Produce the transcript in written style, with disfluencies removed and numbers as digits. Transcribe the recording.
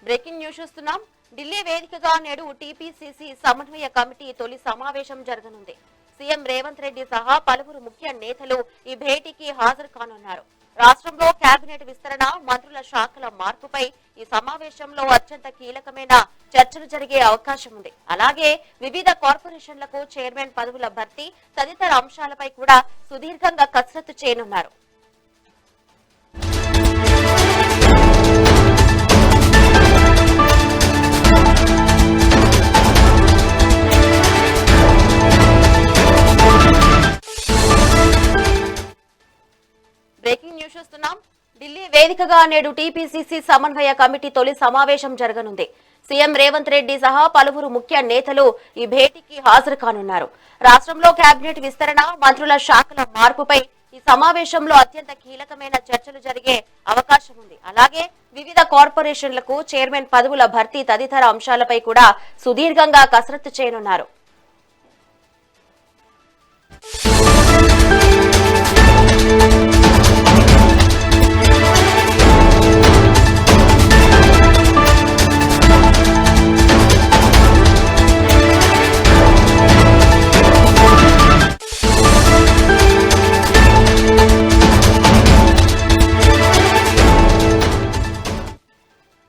Breaking news చూస్తున్నాం. ఢిల్లీ వేదికగా నేడు టీపీసీసీ సమన్వయ కమిటీ తొలి సమావేశం జరగనుంది. సీఎం రేవంత్ రెడ్డి సహా పలువురు ముఖ్య నేతలు ఈ భేటీకి హాజరు కానున్నారు. రాష్ట్రంలో కేబినెట్ విస్తరణ, మంత్రుల శాఖల మార్పుపై ఈ సమావేశంలో అత్యంత కీలకమైన చర్చలు జరిగే అవకాశం ఉంది. అలాగే వివిధ కార్పొరేషన్లకు చైర్మన్ పదవుల భర్తీ తదితర అంశాలపై కూడా సుదీర్ఘంగా కసరత్తు చేయనున్నారు. బ్రేకింగ్ న్యూస్ చూస్తున్నాం. ఢిల్లీ వేదికగా నేడు టీపీసీసీ సమన్వయ కమిటీ తొలి సమావేశం జరగనుంది. సీఎం రేవంత్ రెడ్డి సహా పలువురు ముఖ్య నేతలు ఈ భేటీకి హాజరు కానున్నారు. రాష్ట్రంలో కేబినెట్ విస్తరణ, మంత్రుల శాఖల మార్పుపై ఈ సమావేశంలో అత్యంత కీలకమైన చర్చలు జరిగే అవకాశం ఉంది. అలాగే వివిధ కార్పొరేషన్లకు చైర్మన్ పదవుల భర్తీ తదితర అంశాలపై కూడా సుదీర్ఘంగా కసరత్తు చేయనున్నారు.